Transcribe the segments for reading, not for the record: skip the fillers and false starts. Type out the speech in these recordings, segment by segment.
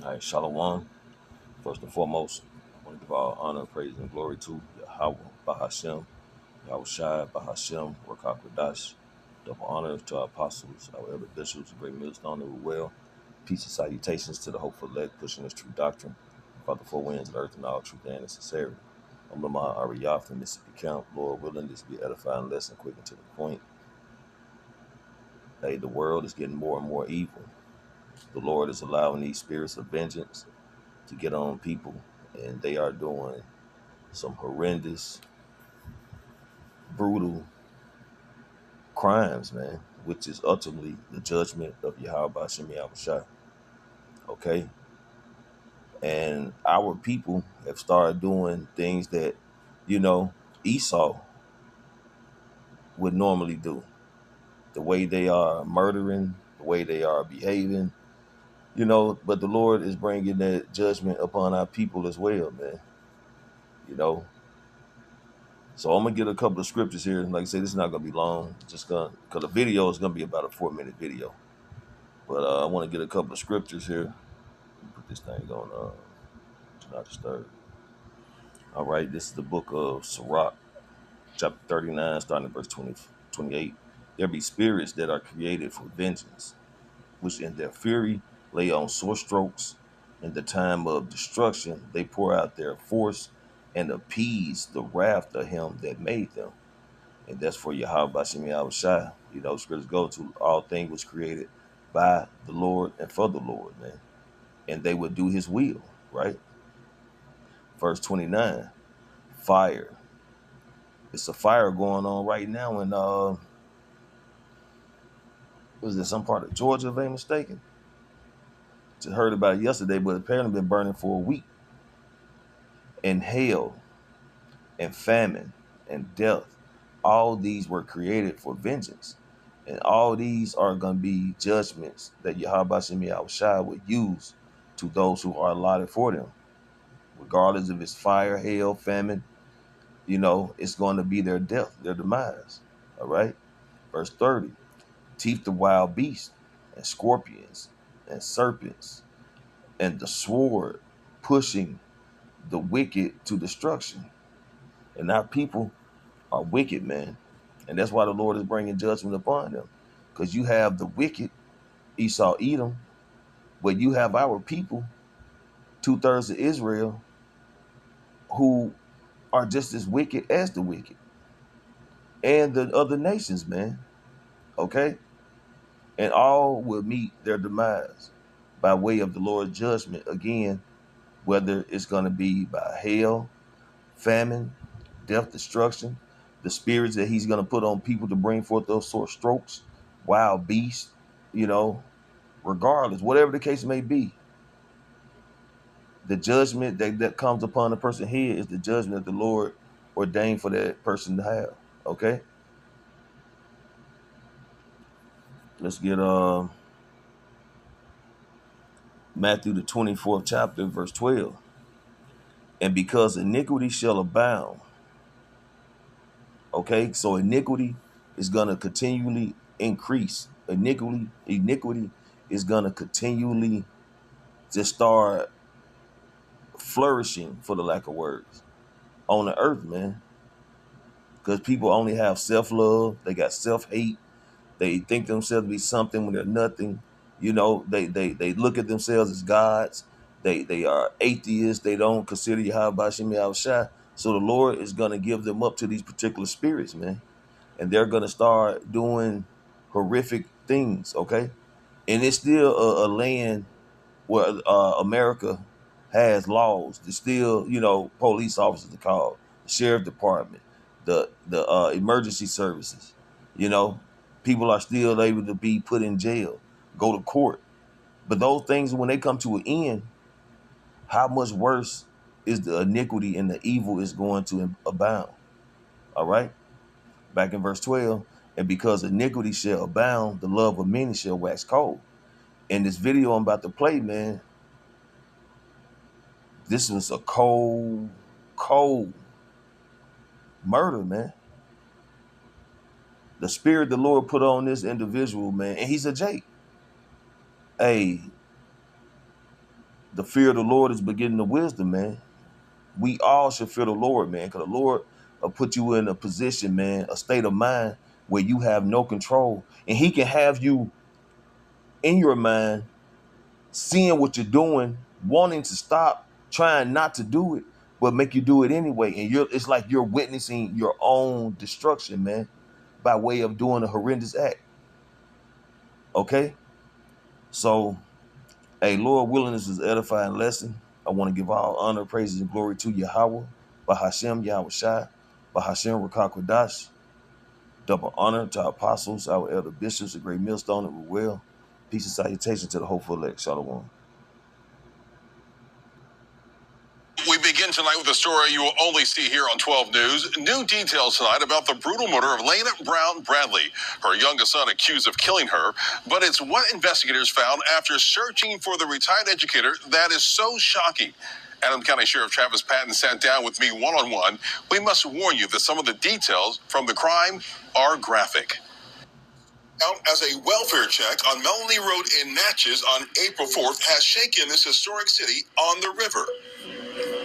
All right, Shalom. First and foremost, I want to give all honor, praise, and glory to Yahweh, Bahashem, Yahweh Shai, Bahashem, Rakak Radash. Double honor to our apostles, our elder bishops, great millstone that were well. Peace and salutations to the hopeful elect, pushing this true doctrine. Father, four winds of the earth and all truth and sincerity. I'm Lamar Ariyah from Mississippi Camp. Lord willing, this be edifying lesson, quick and to the point. Hey, the world is getting more and more evil. The Lord is allowing these spirits of vengeance to get on people, and they are doing some horrendous, brutal crimes, man, which is ultimately the judgment of Yahweh Bashem Yahushua. Okay? And our people have started doing things that, you know, Esau would normally do. The way they are murdering, the way they are behaving, but the Lord is bringing that judgment upon our people as well, man. You know, So I'm gonna get a couple of scriptures here. Like I said, this is not gonna be long. Just gonna because the video is gonna be about a 4-minute video. But I want to get a couple of scriptures here. Put this thing on do not disturb. All right, this is the book of Sirach, chapter 39, starting at verse 28. There be spirits that are created for vengeance, which in their fury lay on sore strokes. In the time of destruction, they pour out their force and appease the wrath of him that made them. And that's for Yahweh Bashim Yahweh Shai. Scriptures go to all things was created by the Lord and for the Lord, man. And they would do his will, right? Verse 29, fire. It's a fire going on right now in was it some part of Georgia, if I'm mistaken? Just heard about it yesterday, but apparently been burning for a week. And hail and famine and death, all these were created for vengeance. And all these are going to be judgments that Yahweh Shem Shai would use to those who are allotted for them. Regardless if it's fire, hail, famine, it's going to be their death, their demise. All right? Verse 30, teeth of wild beasts and scorpions and serpents and the sword pushing the wicked to destruction. And our people are wicked, man. And that's why the Lord is bringing judgment upon them. Because you have the wicked, Esau, Edom, but you have our people, 2/3 of Israel, who are just as wicked as the wicked. And the other nations, man. Okay? And all will meet their demise by way of the Lord's judgment. Again, whether it's going to be by hail, famine, death, destruction, the spirits that he's going to put on people to bring forth those sort of strokes, wild beasts, you know, regardless, whatever the case may be, the judgment that comes upon the person here is the judgment that the Lord ordained for that person to have. Okay? Let's get Matthew the 24th chapter, verse 12. And because iniquity shall abound, okay, so iniquity is gonna continually increase. Iniquity is gonna continually just start flourishing, for the lack of words, on the earth, man. Because people only have self-love, they got self-hate, they think themselves to be something when they're nothing. They look at themselves as gods. They are atheists. They don't consider Yahweh Bashim Yahushua. So the Lord is gonna give them up to these particular spirits, man. And they're gonna start doing horrific things, okay? And it's still a land where America has laws. There's still, police officers to call, the sheriff department, the emergency services. You know, people are still able to be put in jail, go to court. But those things, when they come to an end, how much worse is the iniquity and the evil is going to abound? All right. Back in verse 12, and because iniquity shall abound, the love of many shall wax cold. In this video I'm about to play, man, this was a cold murder, man. The spirit the Lord put on this individual, man, and he's a Jake. Hey, The fear of the Lord is beginning of wisdom, man. We all should fear the Lord, man, because the Lord will put you in a position, man, a state of mind where you have no control. And he can have you in your mind, seeing what you're doing, wanting to stop, trying not to do it, but make you do it anyway. And it's like you're witnessing your own destruction, man, by way of doing a horrendous act. Okay? So, hey, Lord willing, this is an edifying lesson. I want to give all honor, praises, and glory to Yahweh, Bahashem Yahweh Shai, Bahashem Rakakwadash. Double honor to our apostles, our elder bishops, the great millstone and Ruel. Peace and salutation to the hopeful elect. Shalom. We begin tonight with a story you will only see here on 12 News. New details tonight about the brutal murder of Lena Brown Bradley, her youngest son accused of killing her. But it's what investigators found after searching for the retired educator that is so shocking. Adams County Sheriff Travis Patton sat down with me one-on-one. We must warn you that some of the details from the crime are graphic. Out as a welfare check on Melanie Road in Natchez on April 4th has shaken this historic city on the river.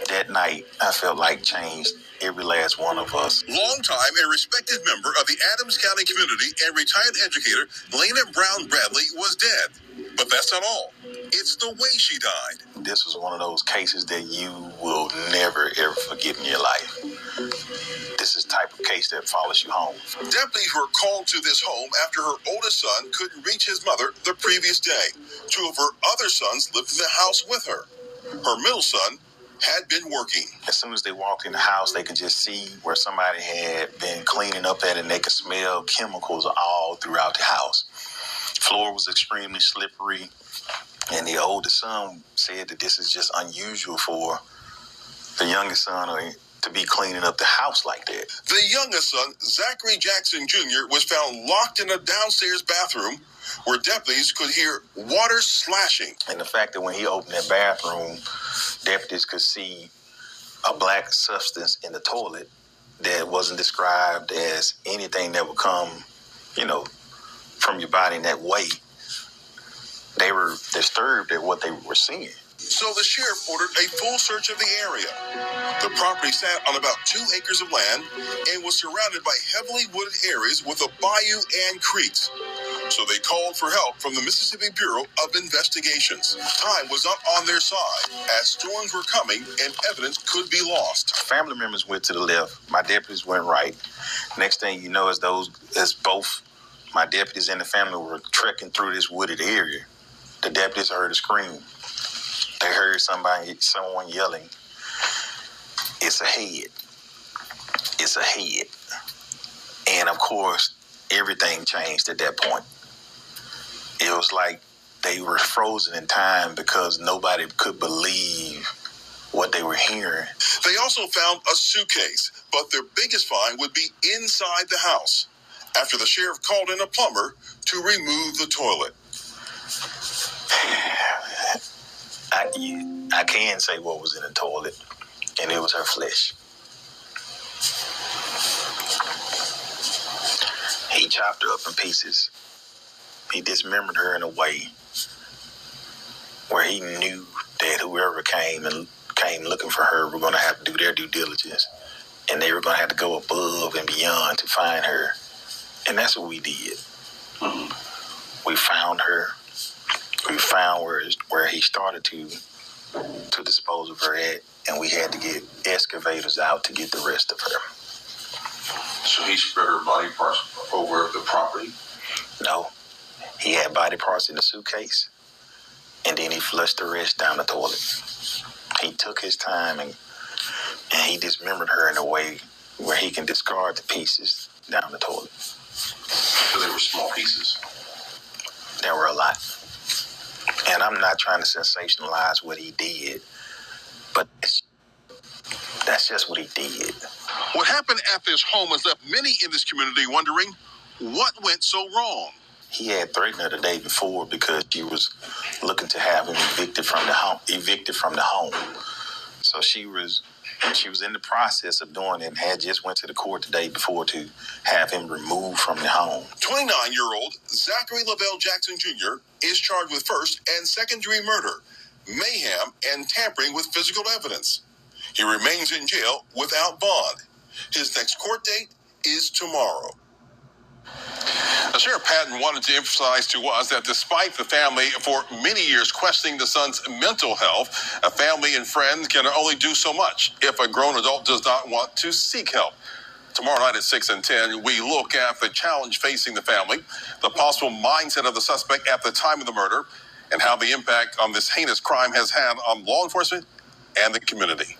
That night, I felt like changed every last one of us. Longtime and respected member of the Adams County community and retired educator, Lena Brown Bradley, was dead. But that's not all. It's the way she died. This was one of those cases that you will never, ever forget in your life. This is the type of case that follows you home. Deputies were called to this home after her oldest son couldn't reach his mother the previous day. Two of her other sons lived in the house with her. Her middle son had been working. As soon as they walked in the house, they could just see where somebody had been cleaning up at it, and they could smell chemicals all throughout the house. Floor was extremely slippery, and the oldest son said that this is just unusual for the youngest son to be cleaning up the house like that. The youngest son, Zachary Jackson Jr., was found locked in a downstairs bathroom where deputies could hear water slashing. And the fact that when he opened that bathroom, deputies could see a black substance in the toilet that wasn't described as anything that would come, from your body in that way. They were disturbed at what they were seeing. So the sheriff ordered a full search of the area. The property sat on about 2 acres of land and was surrounded by heavily wooded areas with a bayou and creeks. So they called for help from the Mississippi Bureau of Investigations. Time was not on their side as storms were coming and evidence could be lost. Family members went to the left. My deputies went right. Next thing you know, as both my deputies and the family were trekking through this wooded area, the deputies heard a scream. They heard someone yelling, "It's a head. It's a head." And of course, everything changed at that point. It was like they were frozen in time because nobody could believe what they were hearing. They also found a suitcase, but their biggest find would be inside the house after the sheriff called in a plumber to remove the toilet. I can say what was in the toilet, and it was her flesh. He chopped her up in pieces. He dismembered her in a way where he knew that whoever came looking for her were going to have to do their due diligence, and they were going to have to go above and beyond to find her. And that's what we did. Mm-hmm. We found her. We found where he started to dispose of her at, and we had to get excavators out to get the rest of her. So he spread her body parts over the property? No. He had body parts in the suitcase, and then he flushed the rest down the toilet. He took his time and he dismembered her in a way where he can discard the pieces down the toilet. So they were small pieces? There were a lot. And I'm not trying to sensationalize what he did, but that's just what he did. What happened at this home has left many in this community wondering what went so wrong. He had threatened her the day before because she was looking to have him evicted from the home. So she was in the process of doing it and had just went to the court the day before to have him removed from the home. 29-year-old Zachary Lavelle Jackson Jr. is charged with first and second-degree murder, mayhem, and tampering with physical evidence. He remains in jail without bond. His next court date is tomorrow. Sheriff Patton wanted to emphasize to us that despite the family for many years questioning the son's mental health, a family and friends can only do so much if a grown adult does not want to seek help. Tomorrow night at 6 and 10, we look at the challenge facing the family, the possible mindset of the suspect at the time of the murder, and how the impact on this heinous crime has had on law enforcement and the community.